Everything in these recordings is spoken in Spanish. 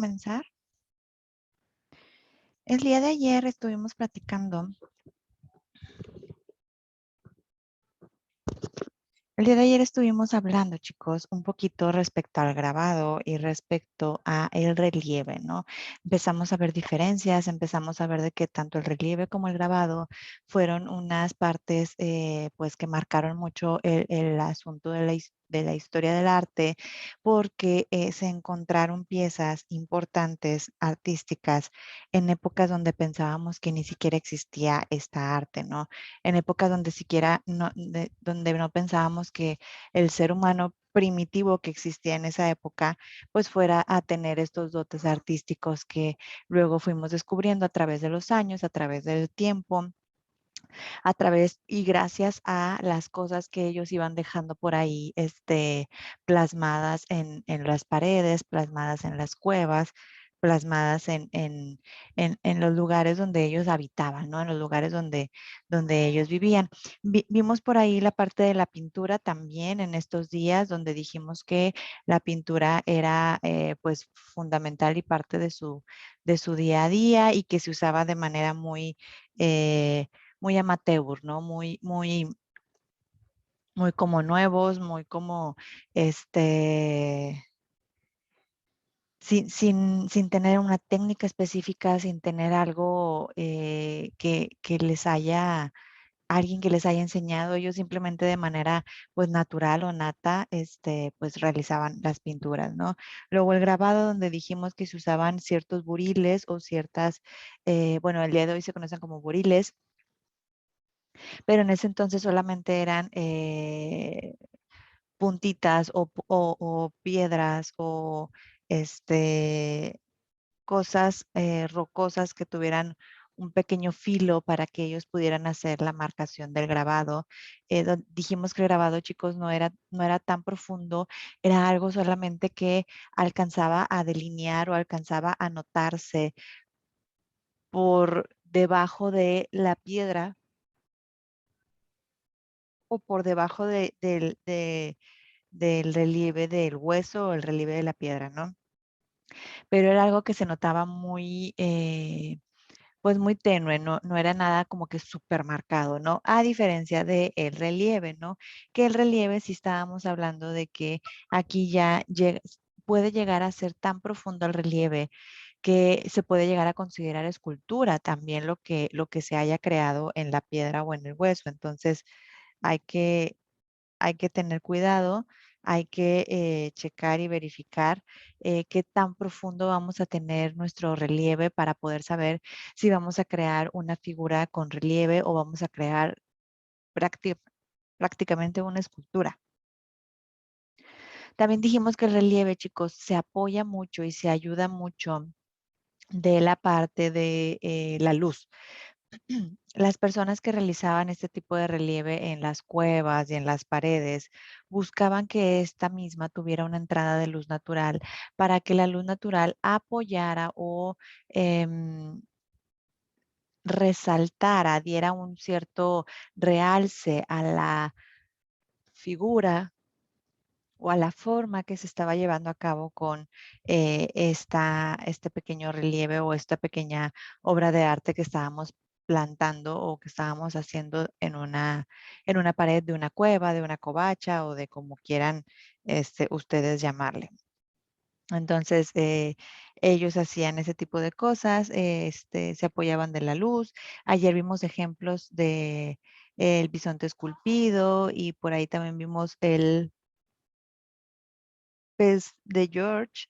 comenzar. El día de ayer estuvimos platicando. El día de ayer estuvimos hablando, chicos, un poquito respecto al grabado y respecto a el relieve, ¿no? Empezamos a ver diferencias, empezamos a ver de que tanto el relieve como el grabado fueron unas partes, pues, que marcaron mucho el asunto de la historia del arte, porque se encontraron piezas importantes, artísticas, en épocas donde pensábamos que ni siquiera existía esta arte, ¿no? En épocas donde siquiera donde no pensábamos que el ser humano primitivo que existía en esa época, pues fuera a tener estos dotes artísticos que luego fuimos descubriendo a través de los años, a través del tiempo, a través y gracias a las cosas que ellos iban dejando por ahí, plasmadas en las paredes, plasmadas en las cuevas, plasmadas en los lugares donde ellos habitaban, ¿no? En los lugares donde ellos vivían. Vimos por ahí la parte de la pintura también en estos días, donde dijimos que la pintura era, pues, fundamental y parte de su día a día y que se usaba de manera muy amateur, ¿no? Muy como nuevos, muy como, sin tener una técnica específica, sin tener algo, que les haya alguien que les haya enseñado, ellos simplemente de manera, pues, natural o nata, pues, realizaban las pinturas, ¿no? Luego el grabado, donde dijimos que se usaban ciertos buriles o ciertas, bueno, el día de hoy se conocen como buriles, pero en ese entonces solamente eran puntitas o piedras o cosas rocosas que tuvieran un pequeño filo para que ellos pudieran hacer la marcación del grabado. Dijimos que el grabado, chicos, no era tan profundo, era algo solamente que alcanzaba a delinear o alcanzaba a notarse por debajo de la piedra o por debajo del relieve del hueso o el relieve de la piedra, ¿no? Pero era algo que se notaba muy, pues muy tenue, no era nada como que supermarcado, ¿no? A diferencia del relieve, ¿no? Que el relieve sí estábamos hablando de que aquí ya puede llegar a ser tan profundo el relieve que se puede llegar a considerar escultura también lo que se haya creado en la piedra o en el hueso. Entonces, hay que hay que tener cuidado, hay que checar y verificar qué tan profundo vamos a tener nuestro relieve para poder saber si vamos a crear una figura con relieve o vamos a crear prácti- prácticamente una escultura. También dijimos que el relieve, chicos, se apoya mucho y se ayuda mucho de la parte de la luz. Las personas que realizaban este tipo de relieve en las cuevas y en las paredes buscaban que esta misma tuviera una entrada de luz natural para que la luz natural apoyara o em, resaltara, diera un cierto realce a la figura o a la forma que se estaba llevando a cabo con este pequeño relieve o esta pequeña obra de arte que estábamos plantando o que estábamos haciendo en una pared de una cueva, de una covacha o de como quieran ustedes llamarle. Entonces, ellos hacían ese tipo de cosas, se apoyaban de la luz. Ayer vimos ejemplos de el bisonte esculpido y por ahí también vimos el pez de George.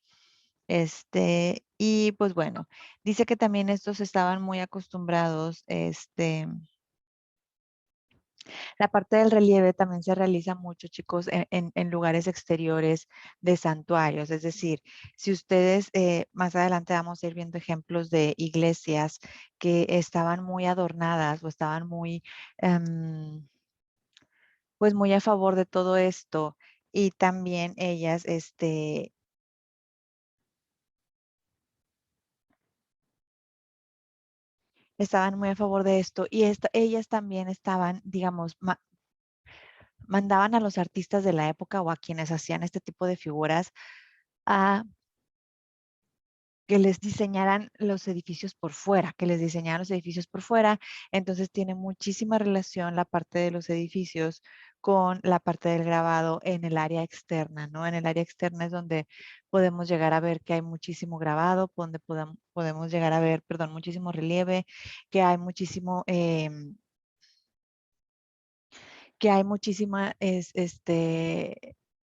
Y pues bueno, dice que también estos estaban muy acostumbrados, la parte del relieve también se realiza mucho, chicos, en lugares exteriores de santuarios. Es decir, si ustedes, más adelante vamos a ir viendo ejemplos de iglesias que estaban muy adornadas o estaban muy, pues muy a favor de todo esto. Y también ellas, estaban muy a favor de esto y ellas también estaban, digamos, mandaban a los artistas de la época o a quienes hacían este tipo de figuras a que les diseñaran los edificios por fuera, que les diseñaran los edificios por fuera. Entonces tiene muchísima relación la parte de los edificios con la parte del grabado en el área externa, ¿no? En el área externa es donde podemos llegar a ver que hay muchísimo grabado, donde podemos llegar a ver, perdón, muchísimo relieve, que hay muchísimo, que hay muchísima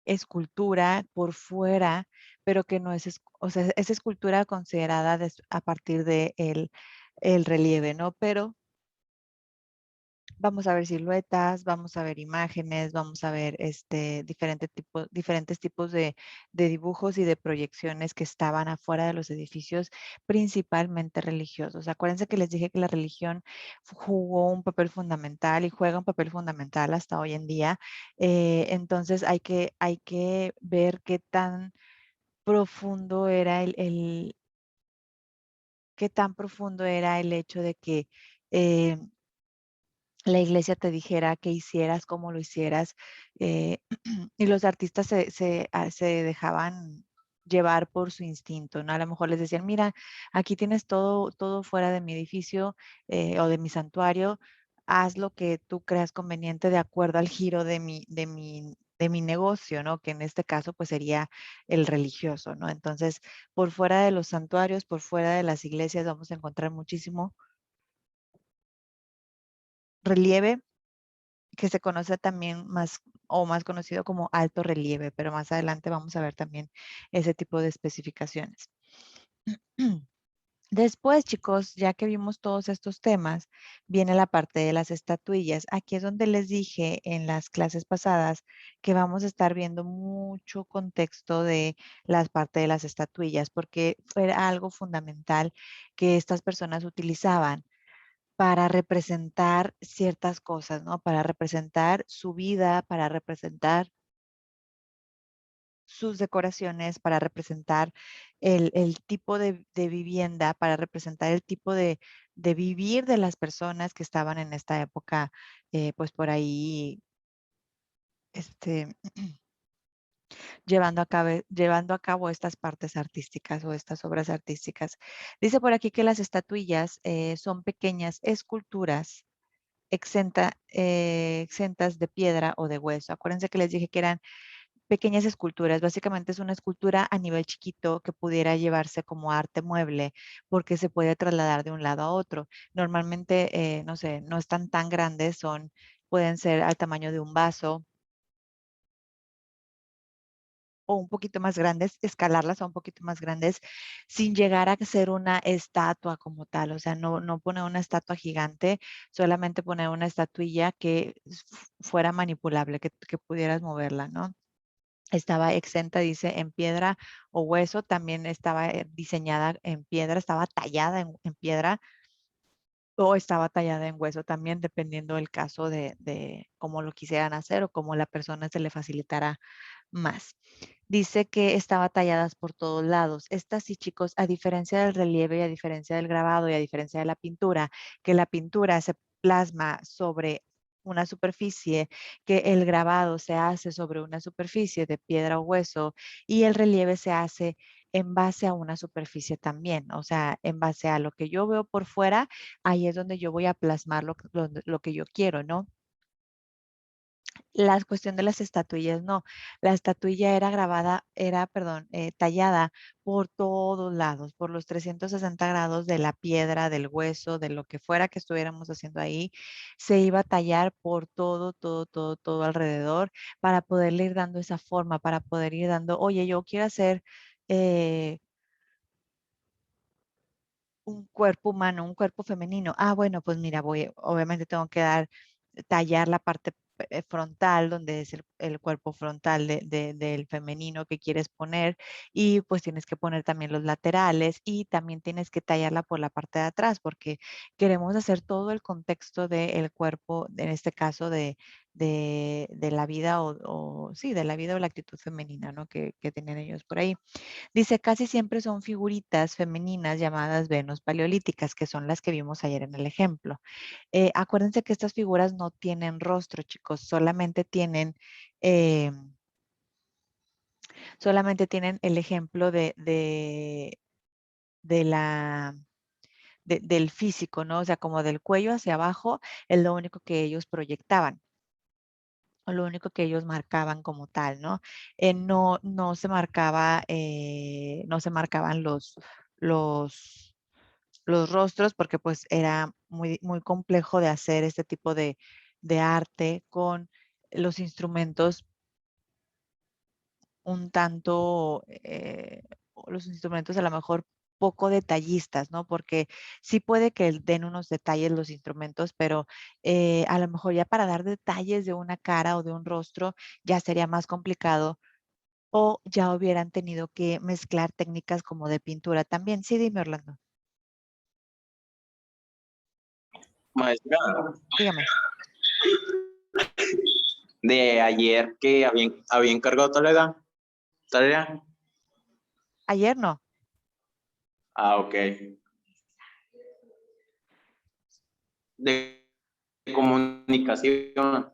escultura por fuera, pero que no es, o sea, es escultura considerada a partir de el relieve, ¿no? Pero vamos a ver siluetas, vamos a ver imágenes, vamos a ver diferentes tipos de dibujos y de proyecciones que estaban afuera de los edificios, principalmente religiosos. Acuérdense que les dije que la religión jugó un papel fundamental y juega un papel fundamental hasta hoy en día. Entonces hay que ver qué tan profundo era qué tan profundo era el hecho de que eh, la iglesia te dijera que hicieras, cómo lo hicieras, eh, y los artistas se dejaban llevar por su instinto, ¿no? A lo mejor les decían, mira, aquí tienes todo, todo fuera de mi edificio o de mi santuario, haz lo que tú creas conveniente de acuerdo al giro de mi negocio, ¿no? Que en este caso pues sería el religioso, ¿no? Entonces, por fuera de los santuarios, por fuera de las iglesias vamos a encontrar muchísimo relieve que se conoce también más o más conocido como alto relieve, pero más adelante vamos a ver también ese tipo de especificaciones. Después, chicos, ya que vimos todos estos temas, viene la parte de las estatuillas. Aquí es donde les dije en las clases pasadas que vamos a estar viendo mucho contexto de las partes de las estatuillas, porque era algo fundamental que estas personas utilizaban para representar ciertas cosas, ¿no? Para representar su vida, para representar sus decoraciones, para representar el tipo de vivienda, para representar el tipo de vivir de las personas que estaban en esta época, pues por ahí, este, llevando a cabo estas partes artísticas o estas obras artísticas. Dice por aquí que las estatuillas son pequeñas esculturas exentas de piedra o de hueso. Acuérdense que les dije que eran pequeñas esculturas. Básicamente es una escultura a nivel chiquito que pudiera llevarse como arte mueble porque se puede trasladar de un lado a otro. Normalmente, no sé, no están tan grandes, pueden ser al tamaño de un vaso o un poquito más grandes, escalarlas a un poquito más grandes, sin llegar a ser una estatua como tal. O sea, no poner una estatua gigante, solamente poner una estatuilla que fuera manipulable, que pudieras moverla, ¿no? Estaba exenta, dice, en piedra o hueso, también estaba diseñada en piedra, estaba tallada en piedra o estaba tallada en hueso también, dependiendo del caso de cómo lo quisieran hacer o cómo la persona se le facilitara más. Dice que estaba talladas por todos lados. Estas sí, chicos, a diferencia del relieve y a diferencia del grabado y a diferencia de la pintura, que la pintura se plasma sobre una superficie, que el grabado se hace sobre una superficie de piedra o hueso y el relieve se hace en base a una superficie también, o sea, en base a lo que yo veo por fuera, ahí es donde yo voy a plasmar lo que yo quiero, ¿no? La cuestión de las estatuillas, no. La estatuilla era grabada, perdón, tallada por todos lados, por los 360 grados de la piedra, del hueso, de lo que fuera que estuviéramos haciendo ahí, se iba a tallar por todo, todo, todo, todo alrededor para poderle ir dando esa forma, para poder ir dando, oye, yo quiero hacer eh, un cuerpo humano, un cuerpo femenino. Ah, bueno, pues mira, obviamente tengo que tallar la parte frontal, donde es el cuerpo frontal del femenino que quieres poner, y pues tienes que poner también los laterales y también tienes que tallarla por la parte de atrás, porque queremos hacer todo el contexto del cuerpo, en este caso de la vida sí, de la vida o la actitud femenina, ¿no? Que tienen ellos por ahí. Dice, casi siempre son figuritas femeninas llamadas Venus paleolíticas, que son las que vimos ayer en el ejemplo. Acuérdense que estas figuras no tienen rostro, chicos, eh, solamente tienen el ejemplo del físico, ¿no? O sea, como del cuello hacia abajo es lo único que ellos proyectaban, o lo único que ellos marcaban como tal, ¿no? No se marcaba, no se marcaban los, los rostros porque pues era muy, muy complejo de hacer este tipo de arte con los instrumentos un tanto, los instrumentos a lo mejor poco detallistas, ¿no? Porque sí puede que den unos detalles los instrumentos, pero a lo mejor ya para dar detalles de una cara o de un rostro ya sería más complicado o ya hubieran tenido que mezclar técnicas como de pintura también. Sí, dime, Orlando. Maestra, Dígame. de ayer que había encargado tarea. Ayer no. Ah, ok. De comunicación.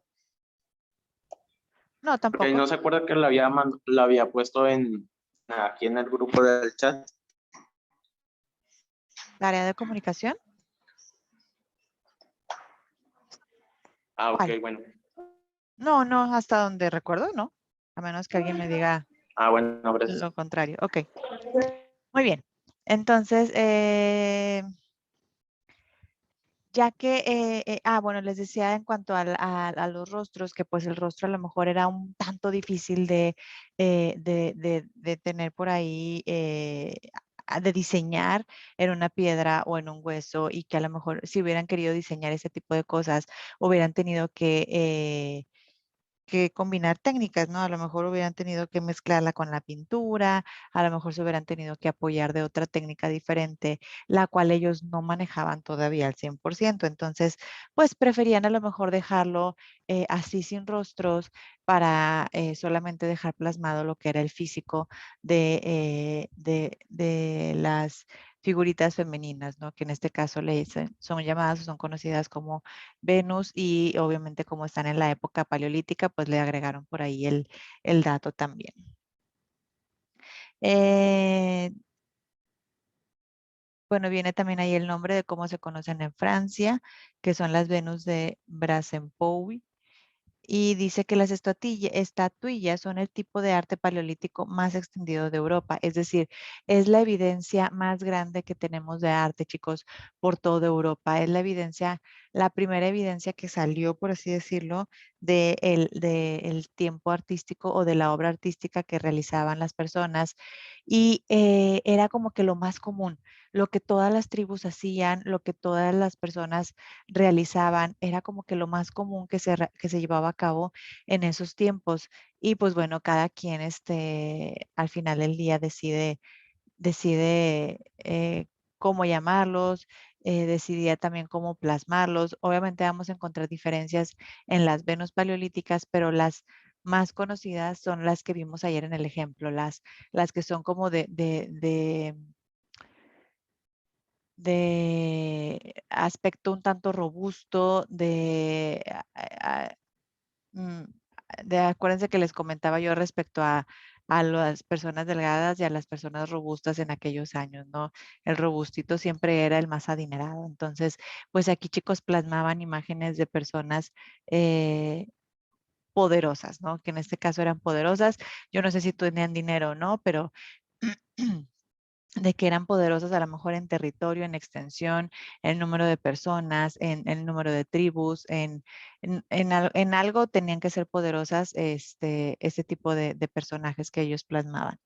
No, Porque tampoco. no se acuerda que la había puesto aquí en el grupo del chat. ¿Tarea de comunicación? Ah, ok, ¿Cuál? bueno. No, no, hasta donde recuerdo, no. A menos que alguien me diga Ah, bueno, gracias. lo contrario. Ok. Muy bien. Entonces, ya que, bueno, les decía en cuanto a los rostros, que pues el rostro a lo mejor era un tanto difícil de tener por ahí, de diseñar en una piedra o en un hueso y que a lo mejor si hubieran querido diseñar ese tipo de cosas, hubieran tenido que combinar técnicas, ¿no? A lo mejor hubieran tenido que mezclarla con la pintura, a lo mejor se hubieran tenido que apoyar de otra técnica diferente, la cual ellos no manejaban todavía al 100%. Entonces, pues preferían a lo mejor dejarlo así sin rostros para solamente dejar plasmado lo que era el físico de las figuritas femeninas, ¿no? Que en este caso son llamadas o son conocidas como Venus y obviamente como están en la época paleolítica, pues le agregaron por ahí el dato también. Eh, bueno, viene también ahí el nombre de cómo se conocen en Francia, que son las Venus de Brackenpouy. Y dice que las estatuillas son el tipo de arte paleolítico más extendido de Europa. Es decir, es la evidencia más grande que tenemos de arte, chicos, por toda Europa. Es la evidencia, la primera evidencia que salió, por así decirlo, del tiempo artístico o de la obra artística que realizaban las personas. Y era como que lo más común, lo que todas las tribus hacían, lo que todas las personas realizaban, era como que lo más común que se llevaba a cabo en esos tiempos. Y pues bueno, cada quien al final del día decide cómo llamarlos, decidía también cómo plasmarlos. Obviamente vamos a encontrar diferencias en las Venus paleolíticas, pero las más conocidas son las que vimos ayer en el ejemplo, las que son como de aspecto un tanto robusto, mm, acuérdense que les comentaba yo respecto a las personas delgadas y a las personas robustas en aquellos años, ¿no? El robustito siempre era el más adinerado. Entonces, pues aquí chicos plasmaban imágenes de personas poderosas, ¿no? Que en este caso eran poderosas. Yo no sé si tenían dinero o no, pero de que eran poderosas a lo mejor en territorio, en extensión, en número de personas, en el número de tribus, en algo tenían que ser poderosas este tipo de personajes que ellos plasmaban.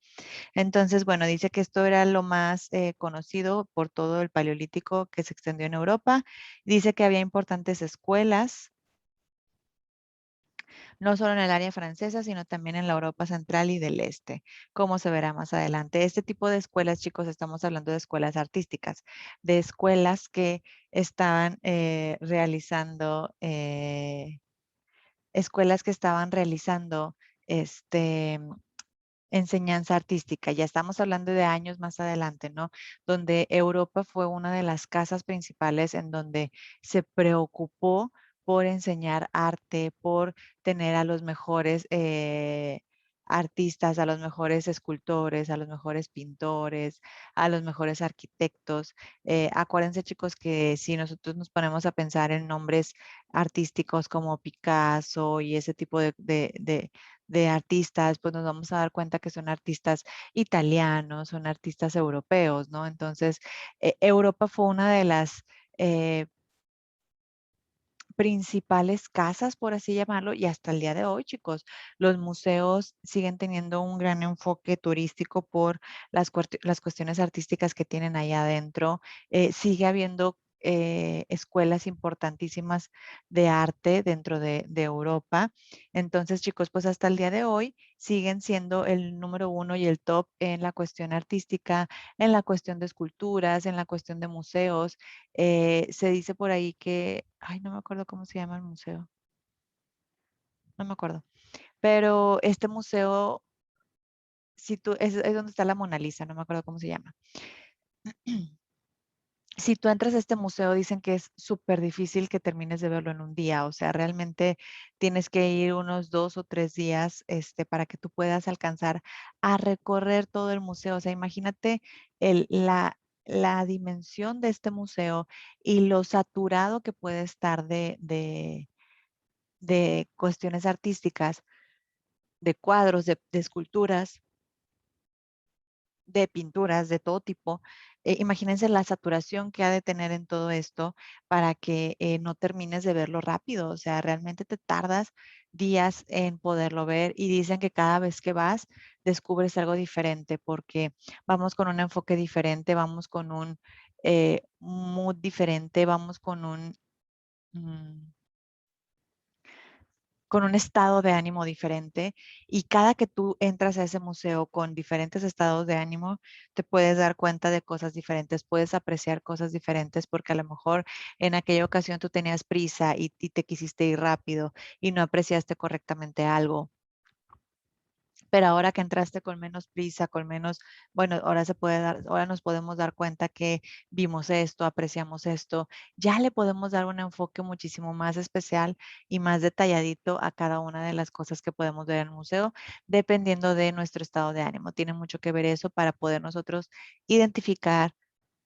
Entonces, bueno, dice que esto era lo más conocido por todo el paleolítico que se extendió en Europa. Dice que había importantes escuelas no solo en el área francesa, sino también en la Europa central y del este, como se verá más adelante. Este tipo de escuelas, chicos, estamos hablando de escuelas artísticas, de escuelas que estaban escuelas que estaban realizando enseñanza artística. Ya estamos hablando de años más adelante, ¿no? Donde Europa fue una de las casas principales en donde se preocupó por enseñar arte, por tener a los mejores artistas, a los mejores escultores, a los mejores pintores, a los mejores arquitectos. Acuérdense, chicos, que si nosotros nos ponemos a pensar en nombres artísticos como Picasso y ese tipo de artistas, pues nos vamos a dar cuenta que son artistas italianos, son artistas europeos, ¿no? Entonces, Europa fue una de las eh, principales casas, por así llamarlo, y hasta el día de hoy, chicos, los museos siguen teniendo un gran enfoque turístico por las cuestiones artísticas que tienen ahí adentro. Sigue habiendo escuelas importantísimas de arte dentro de Europa. Entonces, chicos, pues hasta el día de hoy siguen siendo el número uno y el top en la cuestión artística, en la cuestión de esculturas, en la cuestión de museos. Se dice por ahí que, ay, no me acuerdo cómo se llama el museo, no me acuerdo, pero este museo, si tú, es donde está la Mona Lisa, no me acuerdo cómo se llama. Si tú entras a este museo, dicen que es súper difícil que termines de verlo en un día, o sea, realmente tienes que ir unos 2 o 3 días para que tú puedas alcanzar a recorrer todo el museo. O sea, imagínate la dimensión de este museo y lo saturado que puede estar de cuestiones artísticas, de cuadros, de esculturas, de pinturas de todo tipo. Imagínense la saturación que ha de tener en todo esto para que no termines de verlo rápido. O sea, realmente te tardas días en poderlo ver y dicen que cada vez que vas descubres algo diferente porque vamos con un enfoque diferente, vamos con un mood diferente, vamos mm, con un estado de ánimo diferente y cada que tú entras a ese museo con diferentes estados de ánimo, te puedes dar cuenta de cosas diferentes, puedes apreciar cosas diferentes porque a lo mejor en aquella ocasión tú tenías prisa y te quisiste ir rápido y no apreciaste correctamente algo. Pero ahora que entraste con menos prisa, con menos, bueno, ahora nos podemos dar cuenta que vimos esto, apreciamos esto, ya le podemos dar un enfoque muchísimo más especial y más detalladito a cada una de las cosas que podemos ver en el museo, dependiendo de nuestro estado de ánimo. Tiene mucho que ver eso para poder nosotros identificar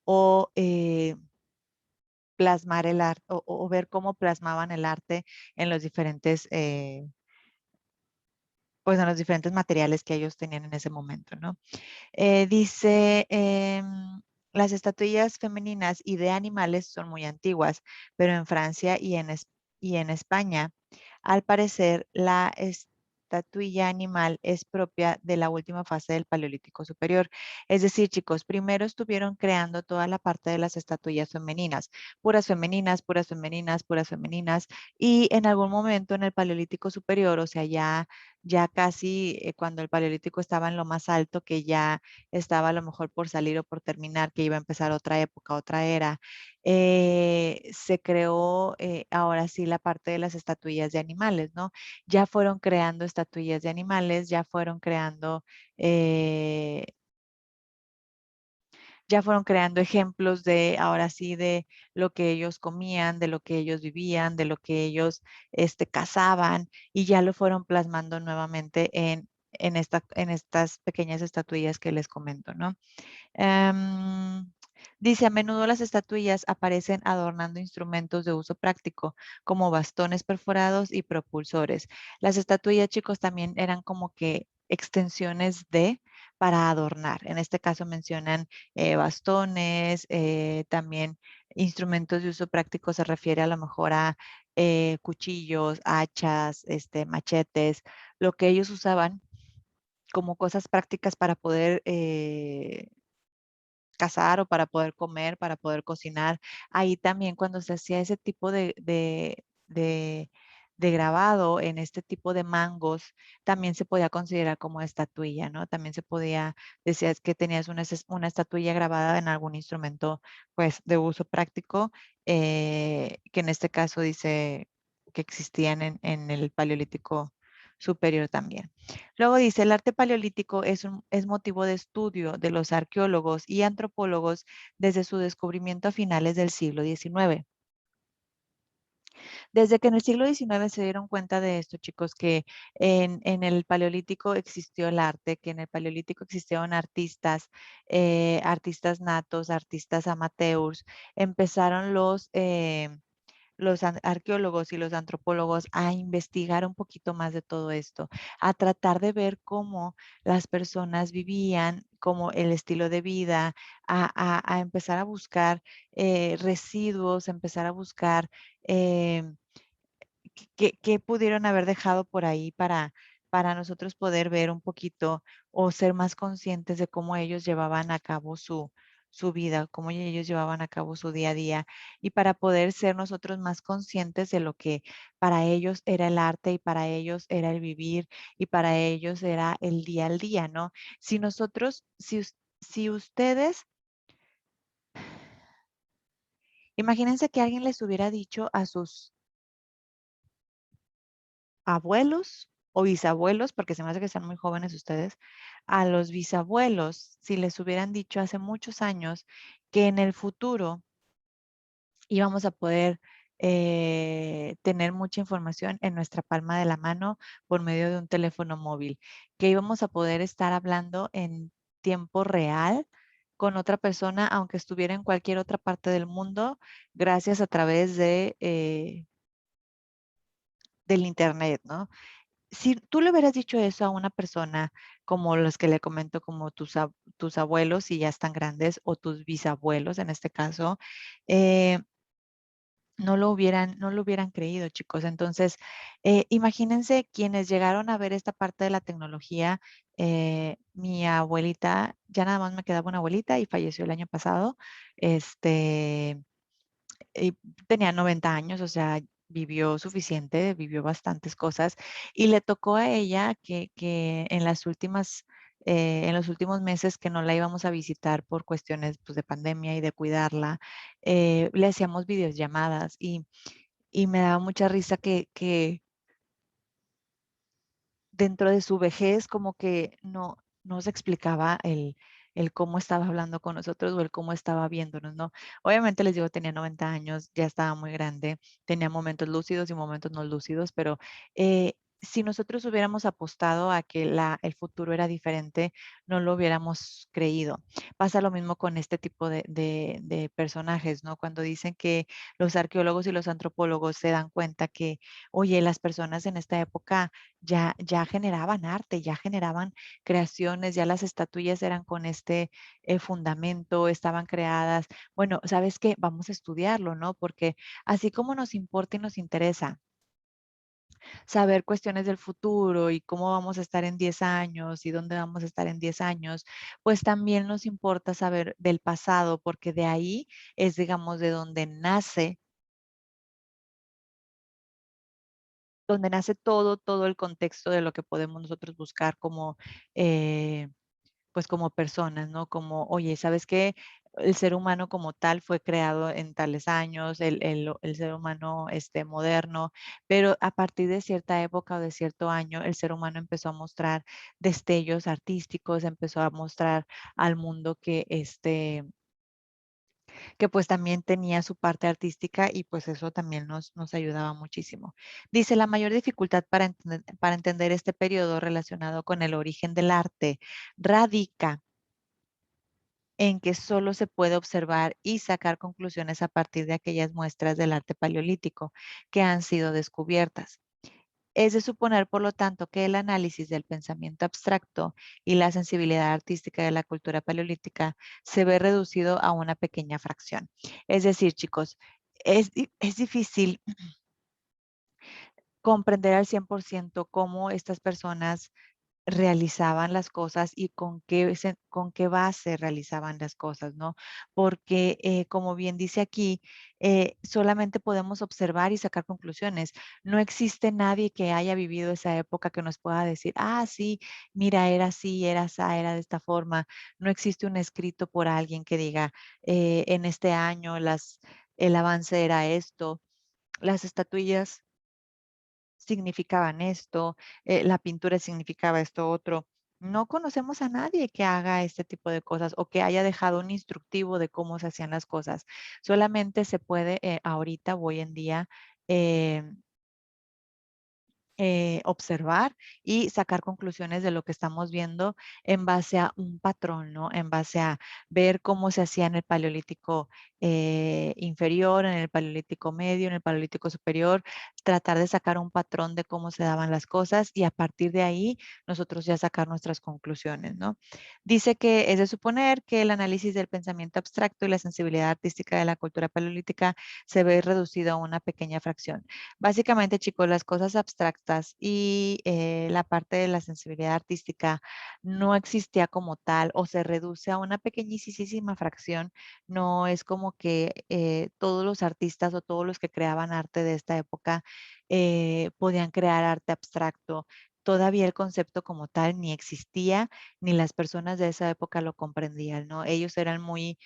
o plasmar el arte o ver cómo plasmaban el arte en los diferentes pues en los diferentes materiales que ellos tenían en ese momento, ¿no? Dice, las estatuillas femeninas y de animales son muy antiguas, pero en Francia y en España, al parecer, la estatuilla animal es propia de la última fase del Paleolítico Superior. Es decir, chicos, primero estuvieron creando toda la parte de las estatuillas femeninas, puras femeninas, puras femeninas, puras femeninas, y en algún momento en el Paleolítico Superior, o sea, ya casi cuando el Paleolítico estaba en lo más alto, que ya estaba a lo mejor por salir o por terminar, que iba a empezar otra época, otra era, se creó ahora sí la parte de las estatuillas de animales, ¿no? Ya fueron creando estatuillas de animales, eh, ya fueron creando ejemplos de, ahora sí, de lo que ellos comían, de lo que ellos vivían, de lo que ellos cazaban, y ya lo fueron plasmando nuevamente en estas pequeñas estatuillas que les comento, ¿no? Dice, a menudo las estatuillas aparecen adornando instrumentos de uso práctico, como bastones perforados y propulsores. Las estatuillas, chicos, también eran como que extensiones para adornar. En este caso mencionan bastones, también instrumentos de uso práctico se refiere a lo mejor a cuchillos, hachas, machetes, lo que ellos usaban como cosas prácticas para poder cazar o para poder comer, para poder cocinar. Ahí también cuando se hacía ese tipo de grabado en este tipo de mangos, también se podía considerar como estatuilla, ¿no? También se podía, decías que tenías una estatuilla grabada en algún instrumento, pues, de uso práctico, que en este caso dice que existían en el Paleolítico superior también. Luego dice, el arte paleolítico es motivo de estudio de los arqueólogos y antropólogos desde su descubrimiento a finales del siglo XIX. Desde que en el siglo XIX se dieron cuenta de esto, chicos, que en el Paleolítico existió el arte, que en el Paleolítico existieron artistas, artistas natos, artistas amateurs, empezaron los arqueólogos y los antropólogos a investigar un poquito más de todo esto, a tratar de ver cómo las personas vivían, cómo el estilo de vida, a empezar a buscar residuos, empezar a buscar qué pudieron haber dejado por ahí para nosotros poder ver un poquito o ser más conscientes de cómo ellos llevaban a cabo su vida, cómo ellos llevaban a cabo su día a día y para poder ser nosotros más conscientes de lo que para ellos era el arte y para ellos era el vivir y para ellos era el día al día, ¿no? Si nosotros, si ustedes, imagínense que alguien les hubiera dicho a sus abuelos o bisabuelos, porque se me hace que están muy jóvenes ustedes, a los bisabuelos, si les hubieran dicho hace muchos años que en el futuro íbamos a poder tener mucha información en nuestra palma de la mano por medio de un teléfono móvil, que íbamos a poder estar hablando en tiempo real con otra persona, aunque estuviera en cualquier otra parte del mundo, gracias a través del internet, ¿no? Si tú le hubieras dicho eso a una persona como los que le comento, como tus abuelos, si ya están grandes, o tus bisabuelos en este caso, eh, no lo hubieran creído, chicos. Entonces, imagínense quienes llegaron a ver esta parte de la tecnología. Mi abuelita, ya nada más me quedaba una abuelita y falleció el año pasado. Este, y tenía 90 años, o sea, vivió suficiente, vivió bastantes cosas y le tocó a ella que en los últimos meses que no la íbamos a visitar por cuestiones pues, de pandemia y de cuidarla, le hacíamos videollamadas y me daba mucha risa que dentro de su vejez como que no se explicaba el cómo estaba hablando con nosotros o el cómo estaba viéndonos, ¿no? Obviamente les digo, tenía 90 años, ya estaba muy grande, tenía momentos lúcidos y momentos no lúcidos, pero si nosotros hubiéramos apostado a que el futuro era diferente, no lo hubiéramos creído. Pasa lo mismo con este tipo de personajes, ¿no? Cuando dicen que los arqueólogos y los antropólogos se dan cuenta que, oye, las personas en esta época ya generaban arte, ya generaban creaciones, ya las estatuillas eran con este fundamento, estaban creadas. Bueno, ¿sabes qué? Vamos a estudiarlo, ¿no? Porque así como nos importa y nos interesa saber cuestiones del futuro y cómo vamos a estar en 10 años y dónde vamos a estar en 10 años, pues también nos importa saber del pasado, porque de ahí es, digamos, de donde nace todo el contexto de lo que podemos nosotros buscar como, pues como personas, ¿no? Como, oye, ¿sabes qué? El ser humano como tal fue creado en tales años, el ser humano moderno, pero a partir de cierta época o de cierto año, el ser humano empezó a mostrar destellos artísticos, empezó a mostrar al mundo que pues también tenía su parte artística y pues eso también nos ayudaba muchísimo. Dice, la mayor dificultad para entender este periodo relacionado con el origen del arte radica en que solo se puede observar y sacar conclusiones a partir de aquellas muestras del arte paleolítico que han sido descubiertas. Es de suponer, por lo tanto, que el análisis del pensamiento abstracto y la sensibilidad artística de la cultura paleolítica se ve reducido a una pequeña fracción. Es decir, chicos, es difícil comprender al 100% cómo estas personas realizaban las cosas y con qué base realizaban las cosas, ¿no? Porque, como bien dice aquí, solamente podemos observar y sacar conclusiones. No existe nadie que haya vivido esa época que nos pueda decir, ah, sí, mira, era así, era asá, era de esta forma. No existe un escrito por alguien que diga, en este año el avance era esto, las estatuillas significaban esto, la pintura significaba esto otro. No conocemos a nadie que haga este tipo de cosas o que haya dejado un instructivo de cómo se hacían las cosas. Solamente se puede ahorita o hoy en día observar y sacar conclusiones de lo que estamos viendo en base a un patrón, ¿no? En base a ver cómo se hacía en el paleolítico inferior, en el paleolítico medio, en el paleolítico superior, tratar de sacar un patrón de cómo se daban las cosas y a partir de ahí nosotros ya sacar nuestras conclusiones, ¿no? Dice que es de suponer que el análisis del pensamiento abstracto y la sensibilidad artística de la cultura paleolítica se ve reducido a una pequeña fracción. Básicamente, chicos, las cosas abstractas y la parte de la sensibilidad artística no existía como tal o se reduce a una pequeñísima fracción. No es como que todos los artistas o todos los que creaban arte de esta época podían crear arte abstracto. Todavía el concepto como tal ni existía, ni las personas de esa época lo comprendían, ¿no? Ellos eran muy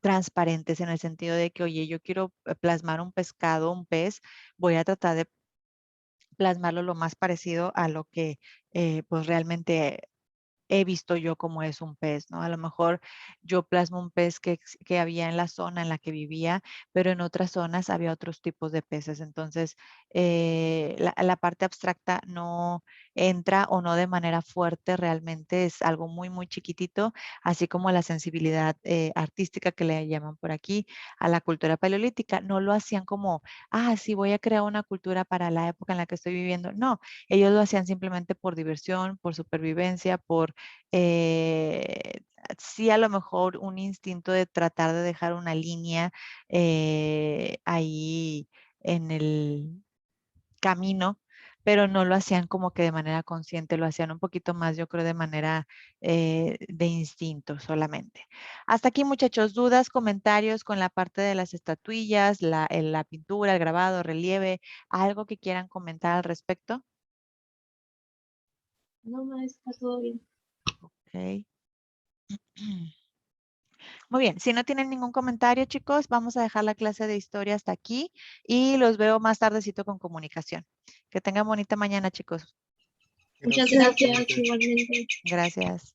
transparentes en el sentido de que, oye, yo quiero plasmar un pescado, un pez, voy a tratar de plasmarlo lo más parecido a lo que pues realmente he visto yo como es un pez, ¿no? A lo mejor yo plasmo un pez que había en la zona en la que vivía, pero en otras zonas había otros tipos de peces. Entonces, la parte abstracta no entra o no de manera fuerte, realmente es algo muy chiquitito, así como la sensibilidad artística que le llaman por aquí a la cultura paleolítica. No lo hacían como, sí, voy a crear una cultura para la época en la que estoy viviendo. No, ellos lo hacían simplemente por diversión, por supervivencia, por eh, sí a lo mejor un instinto de tratar de dejar una línea ahí en el camino, pero no lo hacían como que de manera consciente, lo hacían un poquito más, yo creo, de manera de instinto solamente. Hasta aquí, muchachos, dudas, comentarios con la parte de las estatuillas, la pintura, el grabado, relieve, algo que quieran comentar al respecto. No, maestra, está todo bien. Ok. Muy bien, si no tienen ningún comentario, chicos, vamos a dejar la clase de historia hasta aquí y los veo más tardecito con comunicación. Que tengan bonita mañana, chicos. Muchas gracias, igualmente. Gracias.